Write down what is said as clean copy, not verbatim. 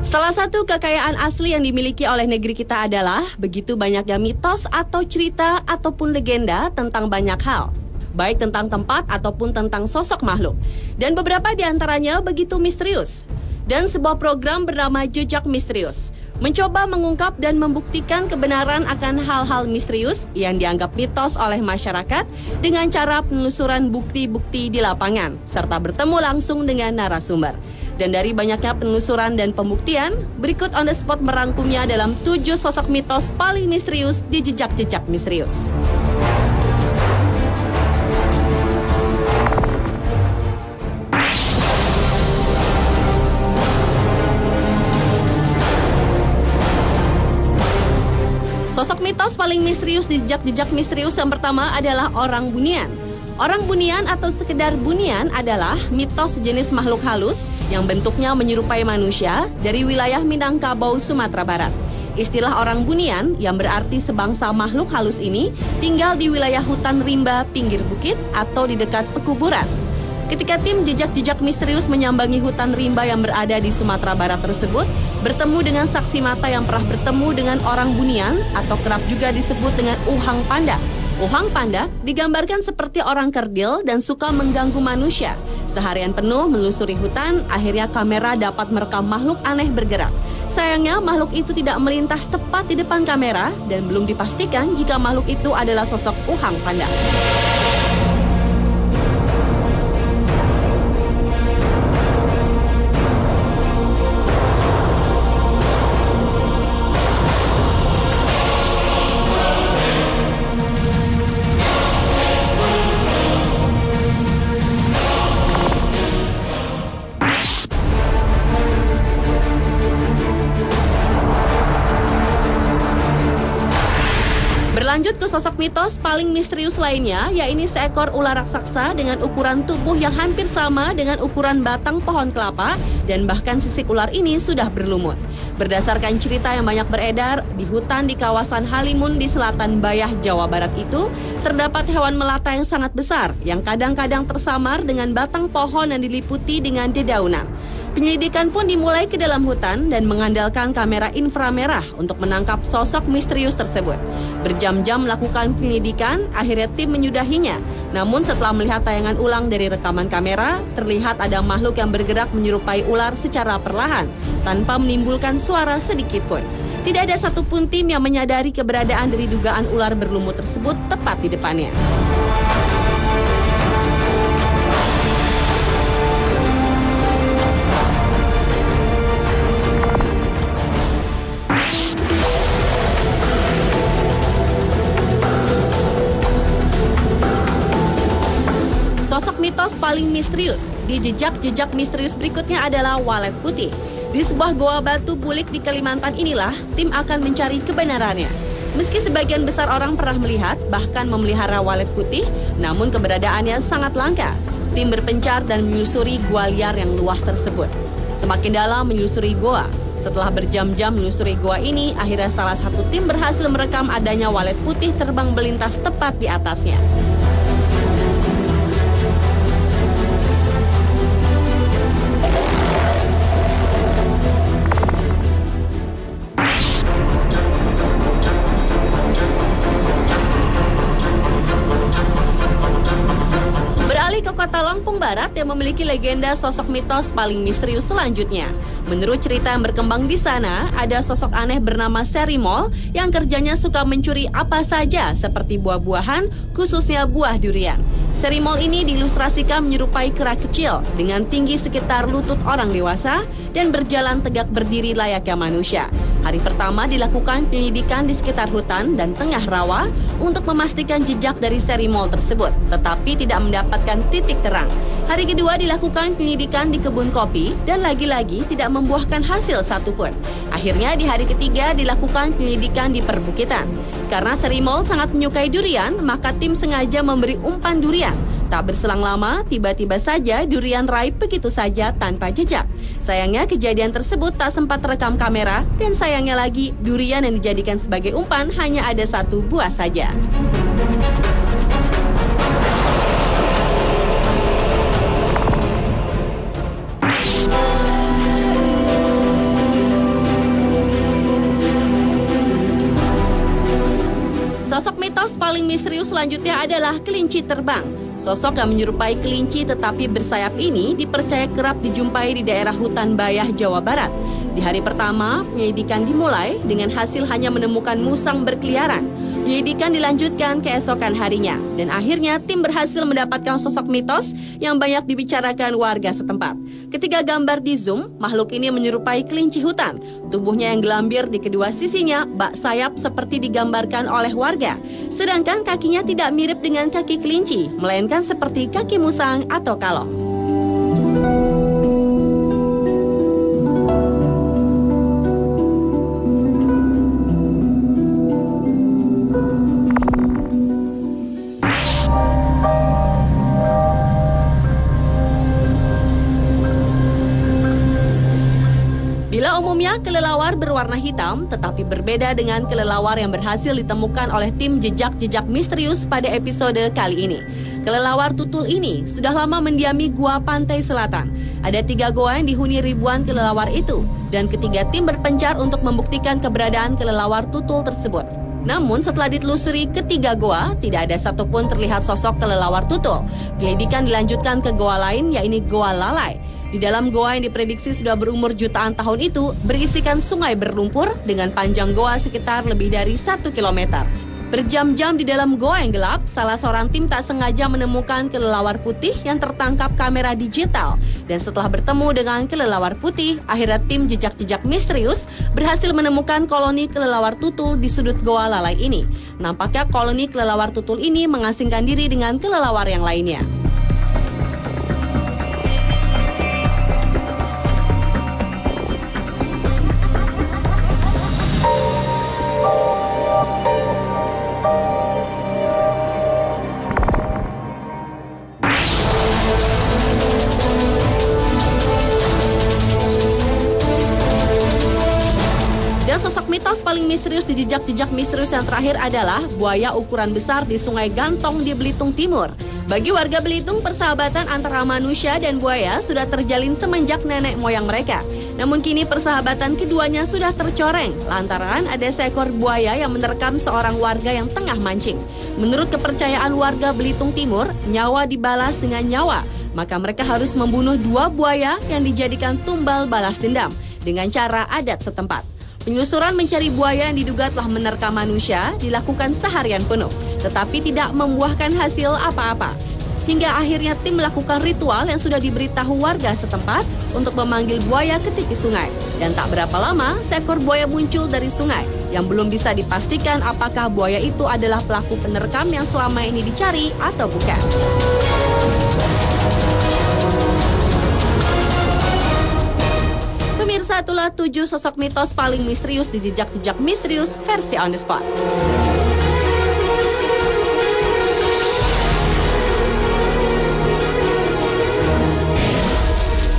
Salah satu kekayaan asli yang dimiliki oleh negeri kita adalah begitu banyaknya mitos atau cerita ataupun legenda tentang banyak hal, baik tentang tempat ataupun tentang sosok makhluk. Dan beberapa di antaranya begitu misterius. Dan sebuah program bernama Jejak Misterius mencoba mengungkap dan membuktikan kebenaran akan hal-hal misterius yang dianggap mitos oleh masyarakat dengan cara penelusuran bukti-bukti di lapangan, serta bertemu langsung dengan narasumber. Dan dari banyaknya penelusuran dan pembuktian, berikut on the spot merangkumnya dalam 7 sosok mitos paling misterius di Jejak-Jejak Misterius. Sosok mitos paling misterius di Jejak-Jejak Misterius yang pertama adalah orang bunian. Orang bunian atau sekedar bunian adalah mitos sejenis makhluk halus yang bentuknya menyerupai manusia dari wilayah Minangkabau, Sumatera Barat. Istilah orang bunian yang berarti sebangsa makhluk halus ini tinggal di wilayah hutan rimba pinggir bukit atau di dekat pekuburan. Ketika tim Jejak-Jejak Misterius menyambangi hutan rimba yang berada di Sumatera Barat tersebut, bertemu dengan saksi mata yang pernah bertemu dengan orang bunian atau kerap juga disebut dengan uhang panda. Uhang panda digambarkan seperti orang kerdil dan suka mengganggu manusia. Seharian penuh menelusuri hutan, akhirnya kamera dapat merekam makhluk aneh bergerak. Sayangnya makhluk itu tidak melintas tepat di depan kamera dan belum dipastikan jika makhluk itu adalah sosok uhang panda. Berlanjut ke sosok mitos paling misterius lainnya, yaitu seekor ular raksasa dengan ukuran tubuh yang hampir sama dengan ukuran batang pohon kelapa dan bahkan sisik ular ini sudah berlumut. Berdasarkan cerita yang banyak beredar, di hutan di kawasan Halimun di selatan Bayah, Jawa Barat itu terdapat hewan melata yang sangat besar yang kadang-kadang tersamar dengan batang pohon yang diliputi dengan dedaunan. Penyelidikan pun dimulai ke dalam hutan dan mengandalkan kamera inframerah untuk menangkap sosok misterius tersebut. Berjam-jam melakukan penyelidikan, akhirnya tim menyudahinya. Namun setelah melihat tayangan ulang dari rekaman kamera, terlihat ada makhluk yang bergerak menyerupai ular secara perlahan, tanpa menimbulkan suara sedikit pun. Tidak ada satupun tim yang menyadari keberadaan dari dugaan ular berlumut tersebut tepat di depannya. Sosok mitos paling misterius di Jejak-Jejak Misterius berikutnya adalah walet putih. Di sebuah goa batu bulik di Kalimantan inilah tim akan mencari kebenarannya. Meski sebagian besar orang pernah melihat, bahkan memelihara walet putih, namun keberadaannya sangat langka. Tim berpencar dan menyusuri gua liar yang luas tersebut. Semakin dalam menyusuri goa. Setelah berjam-jam menyusuri goa ini, akhirnya salah satu tim berhasil merekam adanya walet putih terbang melintas tepat di atasnya. Ke kota Lampung Barat yang memiliki legenda sosok mitos paling misterius selanjutnya. Menurut cerita yang berkembang di sana, ada sosok aneh bernama Serimol yang kerjanya suka mencuri apa saja seperti buah-buahan, khususnya buah durian. Serimol ini diilustrasikan menyerupai kera kecil dengan tinggi sekitar lutut orang dewasa dan berjalan tegak berdiri layaknya manusia. Hari pertama dilakukan penyelidikan di sekitar hutan dan tengah rawa untuk memastikan jejak dari Serimol tersebut, tetapi tidak mendapatkan titik terang. Hari kedua dilakukan penyelidikan di kebun kopi dan lagi-lagi tidak membuahkan hasil satupun. Akhirnya di hari ketiga dilakukan penyelidikan di perbukitan. Karena Serimol sangat menyukai durian, maka tim sengaja memberi umpan durian. Tak berselang lama, tiba-tiba saja durian raib begitu saja tanpa jejak. Sayangnya kejadian tersebut tak sempat terekam kamera dan sayangnya lagi durian yang dijadikan sebagai umpan hanya ada 1 buah saja. paling misterius selanjutnya adalah kelinci terbang. Sosok yang menyerupai kelinci tetapi bersayap ini dipercaya kerap dijumpai di daerah hutan Bayah, Jawa Barat. Di hari pertama, penyelidikan dimulai dengan hasil hanya menemukan musang berkeliaran. Penyelidikan dilanjutkan keesokan harinya, dan akhirnya tim berhasil mendapatkan sosok mitos yang banyak dibicarakan warga setempat. Ketika gambar di zoom, makhluk ini menyerupai kelinci hutan. Tubuhnya yang gelambir di kedua sisinya, bak sayap seperti digambarkan oleh warga. Sedangkan kakinya tidak mirip dengan kaki kelinci, melainkan seperti kaki musang atau kalong. Bila umumnya kelelawar berwarna hitam, tetapi berbeda dengan kelelawar yang berhasil ditemukan oleh tim jejak-jejak misterius pada episode kali ini. Kelelawar tutul ini sudah lama mendiami gua pantai selatan. Ada 3 goa yang dihuni ribuan kelelawar itu, dan ketiga tim berpencar untuk membuktikan keberadaan kelelawar tutul tersebut. Namun setelah ditelusuri ketiga goa, tidak ada satupun terlihat sosok kelelawar tutul. Penyelidikan dilanjutkan ke goa lain, yaitu Goa Lalai. Di dalam goa yang diprediksi sudah berumur jutaan tahun itu, berisikan sungai berlumpur dengan panjang goa sekitar lebih dari 1 kilometer. Berjam-jam di dalam goa yang gelap, salah seorang tim tak sengaja menemukan kelelawar putih yang tertangkap kamera digital. Dan setelah bertemu dengan kelelawar putih, akhirnya tim jejak-jejak misterius berhasil menemukan koloni kelelawar tutul di sudut Goa Lalai ini. Nampaknya koloni kelelawar tutul ini mengasingkan diri dengan kelelawar yang lainnya. Dan sosok mitos paling misterius di jejak-jejak misterius yang terakhir adalah buaya ukuran besar di Sungai Gantong di Belitung Timur. Bagi warga Belitung, persahabatan antara manusia dan buaya sudah terjalin semenjak nenek moyang mereka. Namun kini persahabatan keduanya sudah tercoreng lantaran ada seekor buaya yang menerkam seorang warga yang tengah mancing. Menurut kepercayaan warga Belitung Timur, nyawa dibalas dengan nyawa. Maka mereka harus membunuh 2 buaya yang dijadikan tumbal balas dendam dengan cara adat setempat. Penyusuran mencari buaya yang diduga telah menerkam manusia dilakukan seharian penuh, tetapi tidak membuahkan hasil apa-apa. Hingga akhirnya tim melakukan ritual yang sudah diberitahu warga setempat untuk memanggil buaya ke tepi sungai. Dan tak berapa lama, seekor buaya muncul dari sungai, yang belum bisa dipastikan apakah buaya itu adalah pelaku penerkam yang selama ini dicari atau bukan. Pemirsa, itulah 7 sosok mitos paling misterius di jejak-jejak misterius versi On The Spot.